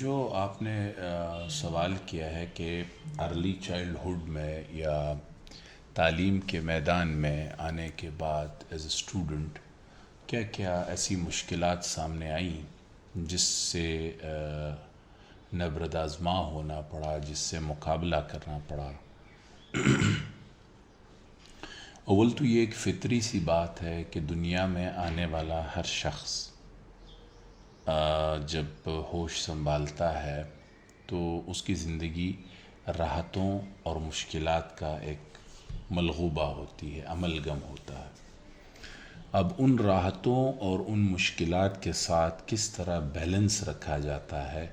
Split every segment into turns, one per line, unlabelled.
جو آپ نے سوال کیا ہے کہ ارلی چائلڈہڈ میں یا تعلیم کے میدان میں آنے کے بعد ایز اے اسٹوڈنٹ کیا کیا ایسی مشکلات سامنے آئیں جس سے نبرد آزما ہونا پڑا، جس سے مقابلہ کرنا پڑا؟ اول تو یہ ایک فطری سی بات ہے کہ دنیا میں آنے والا ہر شخص جب ہوش سنبھالتا ہے تو اس کی زندگی راحتوں اور مشکلات کا ایک ملغوبہ ہوتی ہے، عملگم ہوتا ہے۔ اب ان راحتوں اور ان مشکلات کے ساتھ کس طرح بیلنس رکھا جاتا ہے،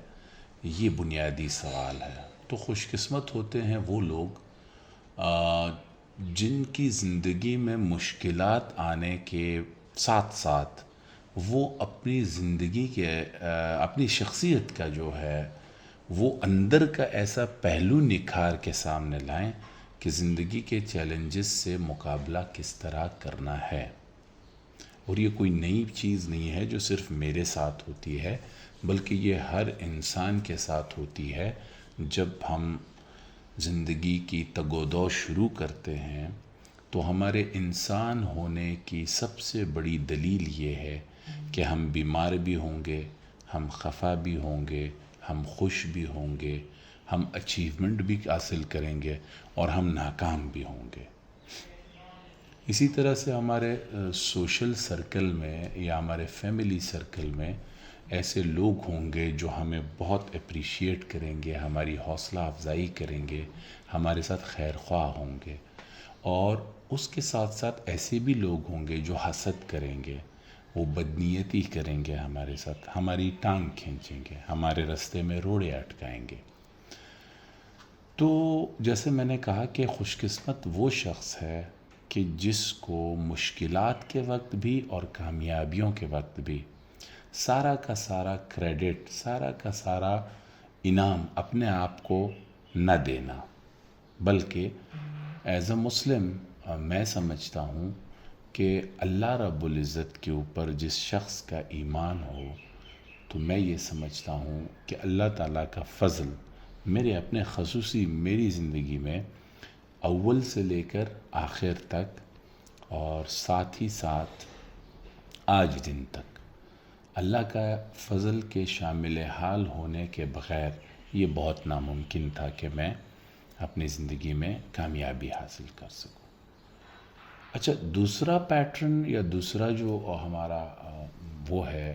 یہ بنیادی سوال ہے۔ تو خوش قسمت ہوتے ہیں وہ لوگ جن کی زندگی میں مشکلات آنے کے ساتھ ساتھ وہ اپنی زندگی کے اپنی شخصیت کا جو ہے وہ اندر کا ایسا پہلو نکھار کے سامنے لائیں کہ زندگی کے چیلنجز سے مقابلہ کس طرح کرنا ہے۔ اور یہ کوئی نئی چیز نہیں ہے جو صرف میرے ساتھ ہوتی ہے، بلکہ یہ ہر انسان کے ساتھ ہوتی ہے۔ جب ہم زندگی کی تگ و دو شروع کرتے ہیں تو ہمارے انسان ہونے کی سب سے بڑی دلیل یہ ہے کہ ہم بیمار بھی ہوں گے، ہم خفا بھی ہوں گے، ہم خوش بھی ہوں گے، ہم اچیومنٹ بھی حاصل کریں گے اور ہم ناکام بھی ہوں گے۔ اسی طرح سے ہمارے سوشل سرکل میں یا ہمارے فیملی سرکل میں ایسے لوگ ہوں گے جو ہمیں بہت اپریشیٹ کریں گے، ہماری حوصلہ افزائی کریں گے، ہمارے ساتھ خیر خواہ ہوں گے، اور اس کے ساتھ ساتھ ایسے بھی لوگ ہوں گے جو حسد کریں گے، وہ بدنیتی کریں گے ہمارے ساتھ، ہماری ٹانگ کھینچیں گے، ہمارے رستے میں روڑے اٹکائیں گے۔ تو جیسے میں نے کہا کہ خوش قسمت وہ شخص ہے کہ جس کو مشکلات کے وقت بھی اور کامیابیوں کے وقت بھی سارا کا سارا کریڈٹ، سارا کا سارا انعام اپنے آپ کو نہ دینا، بلکہ ایز اے مسلم میں سمجھتا ہوں کہ اللہ رب العزت کے اوپر جس شخص کا ایمان ہو تو میں یہ سمجھتا ہوں کہ اللہ تعالیٰ کا فضل میرے اپنے خصوصی میری زندگی میں اول سے لے کر آخر تک اور ساتھ ہی ساتھ آج دن تک اللہ کا فضل کے شامل حال ہونے کے بغیر یہ بہت ناممکن تھا کہ میں اپنی زندگی میں کامیابی حاصل کر سکوں۔ اچھا، دوسرا پیٹرن یا دوسرا جو ہمارا وہ ہے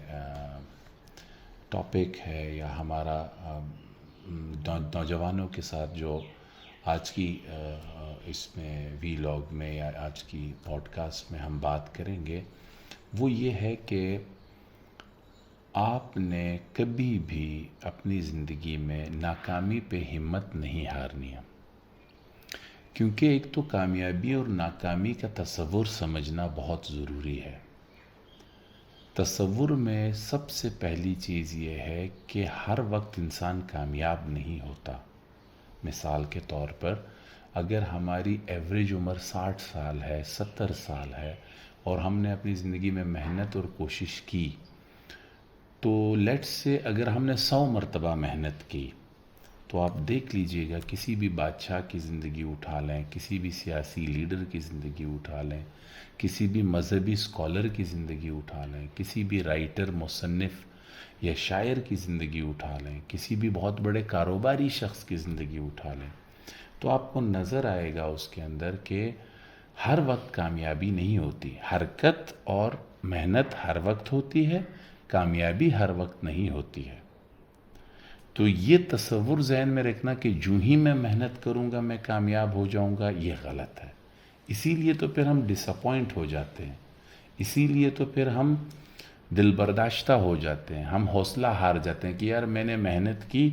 ٹاپک ہے یا ہمارا نوجوانوں کے ساتھ جو آج کی اس میں وی لاگ میں یا آج کی پوڈ کاسٹ میں ہم بات کریں گے، وہ یہ ہے کہ آپ نے کبھی بھی اپنی زندگی میں ناکامی پہ ہمت نہیں ہارنی ہے، کیونکہ ایک تو کامیابی اور ناکامی کا تصور سمجھنا بہت ضروری ہے۔ تصور میں سب سے پہلی چیز یہ ہے کہ ہر وقت انسان کامیاب نہیں ہوتا۔ مثال کے طور پر اگر ہماری ایوریج عمر 60 سال ہے، 70 سال ہے اور ہم نے اپنی زندگی میں محنت اور کوشش کی، تو لیٹس سے اگر ہم نے 100 مرتبہ محنت کی تو آپ دیکھ لیجئے گا کسی بھی بادشاہ کی زندگی اٹھا لیں، کسی بھی سیاسی لیڈر کی زندگی اٹھا لیں، کسی بھی مذہبی اسکالر کی زندگی اٹھا لیں، کسی بھی رائٹر، مصنف یا شاعر کی زندگی اٹھا لیں، کسی بھی بہت بڑے کاروباری شخص کی زندگی اٹھا لیں، تو آپ کو نظر آئے گا اس کے اندر کہ ہر وقت کامیابی نہیں ہوتی۔ حرکت اور محنت ہر وقت ہوتی ہے، کامیابی ہر وقت نہیں ہوتی ہے۔ تو یہ تصور ذہن میں رکھنا کہ جو ہی میں محنت کروں گا میں کامیاب ہو جاؤں گا، یہ غلط ہے۔ اسی لیے تو پھر ہم ڈس اپوائنٹ ہو جاتے ہیں، اسی لیے تو پھر ہم دل برداشتہ ہو جاتے ہیں، ہم حوصلہ ہار جاتے ہیں کہ یار میں نے محنت کی،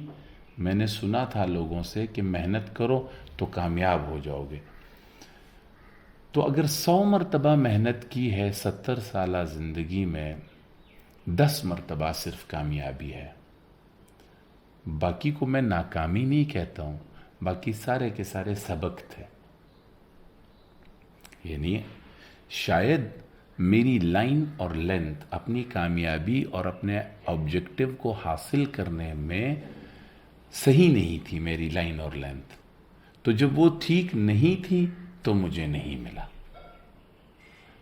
میں نے سنا تھا لوگوں سے کہ محنت کرو تو کامیاب ہو جاؤ گے۔ تو اگر 100 مرتبہ محنت کی ہے 70 سالہ زندگی میں، 10 مرتبہ صرف کامیابی ہے، باقی کو میں ناکامی نہیں کہتا ہوں، باقی سارے کے سارے سبق تھے۔ یعنی شاید میری لائن اور لینتھ اپنی کامیابی اور اپنے آبجیکٹیو کو حاصل کرنے میں صحیح نہیں تھی میری لائن اور لینتھ، تو جب وہ ٹھیک نہیں تھی تو مجھے نہیں ملا،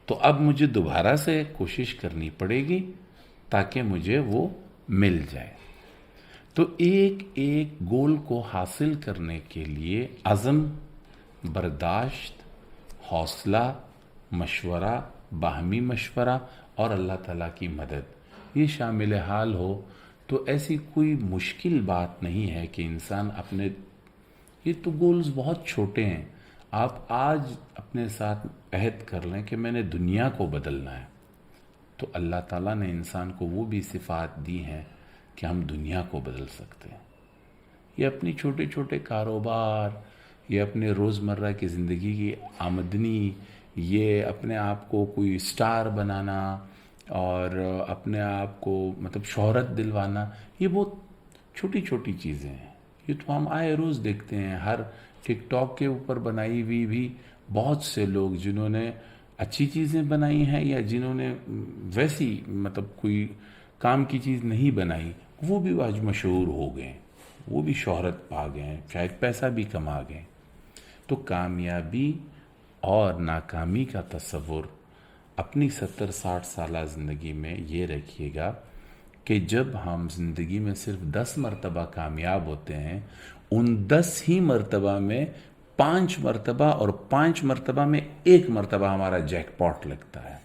تو اب مجھے دوبارہ سے کوشش کرنی پڑے گی تاکہ مجھے وہ مل جائے۔ تو ایک ایک گول کو حاصل کرنے کے لیے عزم، برداشت، حوصلہ، مشورہ، باہمی مشورہ اور اللہ تعالیٰ کی مدد یہ شامل حال ہو تو ایسی کوئی مشکل بات نہیں ہے کہ انسان اپنے، یہ تو گولز بہت چھوٹے ہیں، آپ آج اپنے ساتھ عہد کر لیں کہ میں نے دنیا کو بدلنا ہے، تو اللہ تعالیٰ نے انسان کو وہ بھی صفات دی ہیں کہ ہم دنیا کو بدل سکتے ہیں۔ یہ اپنی چھوٹے چھوٹے کاروبار، یہ اپنے روزمرہ کی زندگی کی آمدنی، یہ اپنے آپ کو کوئی سٹار بنانا اور اپنے آپ کو مطلب شہرت دلوانا، یہ بہت چھوٹی چھوٹی چیزیں ہیں، یہ تو ہم آئے روز دیکھتے ہیں۔ ہر ٹک ٹاک کے اوپر بنائی ہوئی بھی بہت سے لوگ جنہوں نے اچھی چیزیں بنائی ہیں یا جنہوں نے ویسی مطلب کوئی کام کی چیز نہیں بنائی، وہ بھی آج مشہور ہو گئے، وہ بھی شہرت پا گئے، شاید پیسہ بھی کما گئے۔ تو کامیابی اور ناکامی کا تصور اپنی 70-60 سالہ زندگی میں یہ رکھیے گا کہ جب ہم زندگی میں صرف 10 مرتبہ کامیاب ہوتے ہیں، ان 10 ہی مرتبہ میں 5 مرتبہ اور 5 مرتبہ میں 1 مرتبہ ہمارا جیک پاٹ لگتا ہے۔